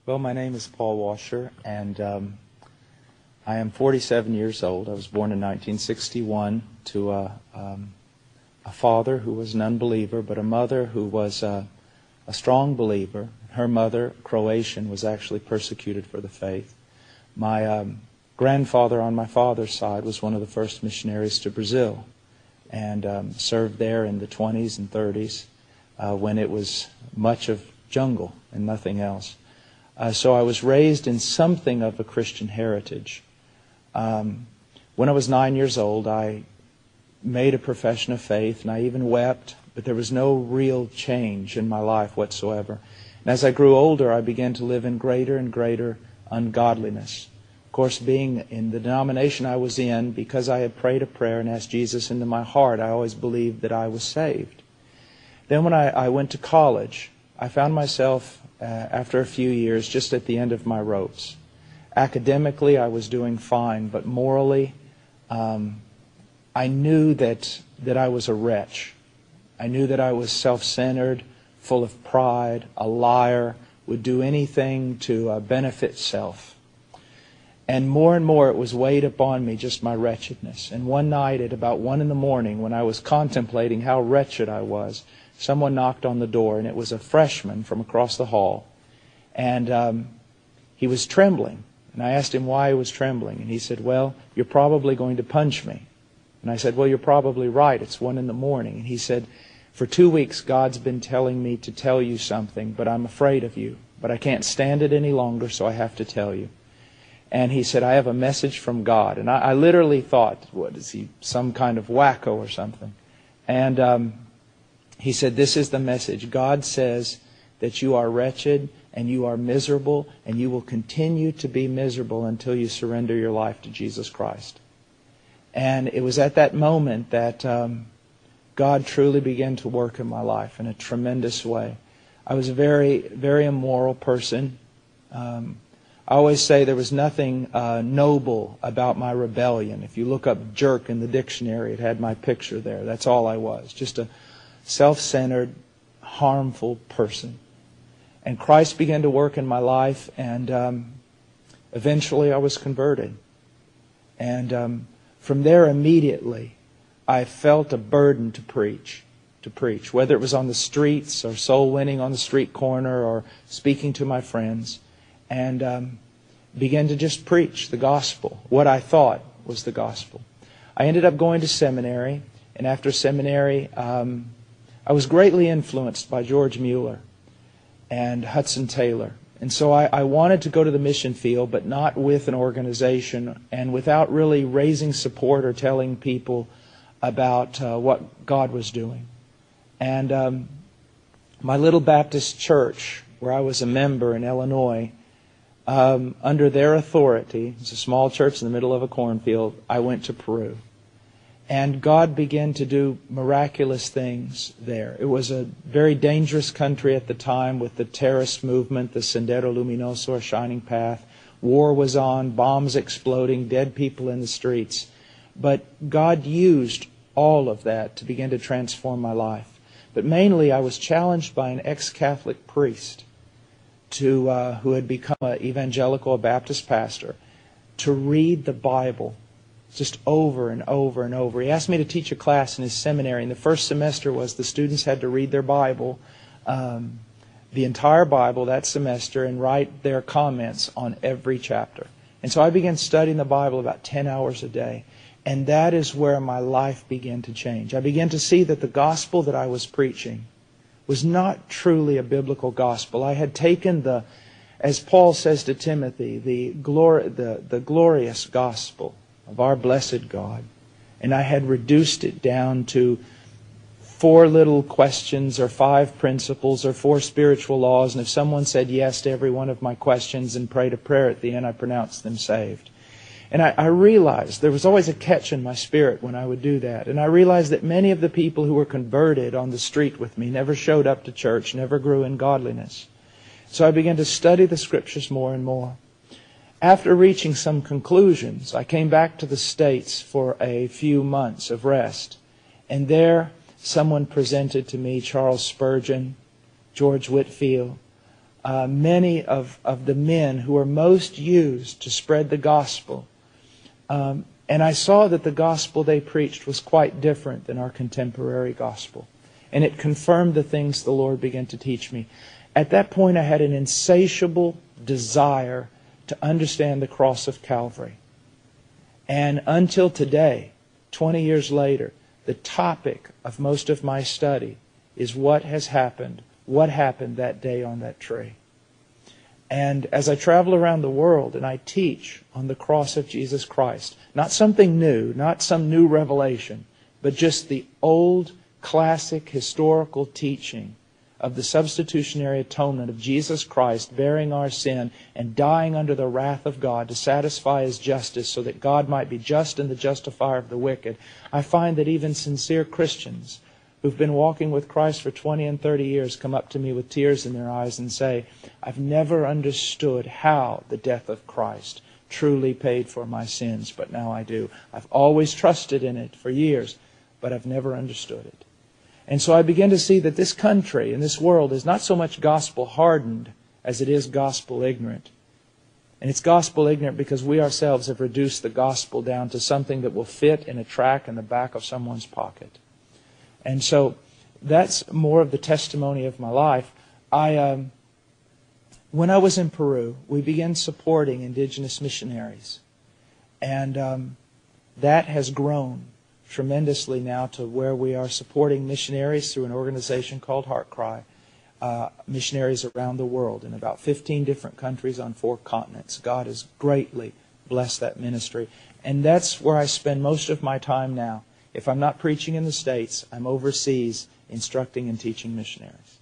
Well, my name is Paul Washer, and I am 47 years old. I was born in 1961 to a father who was an unbeliever, but a mother who was a strong believer. Her mother, Croatian, was actually persecuted for the faith. My grandfather on my father's side was one of the first missionaries to Brazil, and served there in the 20s and 30s when it was much of jungle and nothing else. So I was raised in something of a Christian heritage. When I was 9 years old, I made a profession of faith, and I even wept, but there was no real change in my life whatsoever. And as I grew older, I began to live in greater and greater ungodliness. Of course, being in the denomination I was in, because I had prayed a prayer and asked Jesus into my heart, I always believed that I was saved. Then when I went to college, I found myself, after a few years, just at the end of my ropes. Academically, I was doing fine, but morally, I knew that I was a wretch. I knew that I was self-centered, full of pride, a liar, would do anything to benefit self. And more it was weighed upon me, just my wretchedness. And one night at about 1 in the morning, when I was contemplating how wretched I was, someone knocked on the door, and it was a freshman from across the hall. And he was trembling. And I asked him why he was trembling. And he said, "Well, you're probably going to punch me." And I said, "Well, you're probably right. It's 1 in the morning." And he said, "For 2 weeks, God's been telling me to tell you something, but I'm afraid of you. But I can't stand it any longer, so I have to tell you." And he said, "I have a message from God." And I literally thought, what is he, some kind of wacko or something? And he said, "This is the message. God says that you are wretched and you are miserable, and you will continue to be miserable until you surrender your life to Jesus Christ." And it was at that moment that God truly began to work in my life in a tremendous way. I was a very, very immoral person. I always say there was nothing noble about my rebellion. If you look up jerk in the dictionary, it had my picture there. That's all I was. Just a self-centered, harmful person. And Christ began to work in my life, and eventually I was converted. And from there immediately, I felt a burden to preach. Whether it was on the streets or soul winning on the street corner or speaking to my friends. And began to just preach the gospel, what I thought was the gospel. I ended up going to seminary, and after seminary, I was greatly influenced by George Mueller and Hudson Taylor. And so I wanted to go to the mission field, but not with an organization and without really raising support or telling people about what God was doing. And my little Baptist church, where I was a member in Illinois, under their authority, it's a small church in the middle of a cornfield, I went to Peru. And God began to do miraculous things there. It was a very dangerous country at the time with the terrorist movement, the Sendero Luminoso, a shining path. War was on, bombs exploding, dead people in the streets. But God used all of that to begin to transform my life. But mainly I was challenged by an ex-Catholic priest who had become an evangelical, a Baptist pastor, to read the Bible just over and over and over. He asked me to teach a class in his seminary, and the first semester was the students had to read their Bible, the entire Bible that semester, and write their comments on every chapter. And so I began studying the Bible about 10 hours a day, and that is where my life began to change. I began to see that the gospel that I was preaching was not truly a biblical gospel. I had taken as Paul says to Timothy, the glorious gospel of our blessed God, and I had reduced it down to 4 little questions or 5 principles or 4 spiritual laws, and if someone said yes to every one of my questions and prayed a prayer at the end, I pronounced them saved. And I realized there was always a catch in my spirit when I would do that. And I realized that many of the people who were converted on the street with me never showed up to church, never grew in godliness. So I began to study the Scriptures more and more. After reaching some conclusions, I came back to the States for a few months of rest. And there, someone presented to me Charles Spurgeon, George Whitefield, many of the men who are most used to spread the gospel. And I saw that the gospel they preached was quite different than our contemporary gospel. And it confirmed the things the Lord began to teach me. At that point, I had an insatiable desire to understand the cross of Calvary. And until today, 20 years later, the topic of most of my study is what happened that day on that tree. And as I travel around the world and I teach on the cross of Jesus Christ, not something new, not some new revelation, but just the old, classic, historical teaching of the substitutionary atonement of Jesus Christ bearing our sin and dying under the wrath of God to satisfy His justice so that God might be just and the justifier of the wicked, I find that even sincere Christians who've been walking with Christ for 20 and 30 years come up to me with tears in their eyes and say, I've never understood how the death of Christ truly paid for my sins, but now I do. I've always trusted in it for years, but I've never understood it. And so I begin to see that this country and this world is not so much gospel hardened as it is gospel ignorant. And it's gospel ignorant because we ourselves have reduced the gospel down to something that will fit in a track in the back of someone's pocket. And so that's more of the testimony of my life. When I was in Peru, we began supporting indigenous missionaries. And that has grown tremendously now to where we are supporting missionaries through an organization called Heart Cry, missionaries around the world in about 15 different countries on 4 continents. God has greatly blessed that ministry. And that's where I spend most of my time now. If I'm not preaching in the States, I'm overseas instructing and teaching missionaries.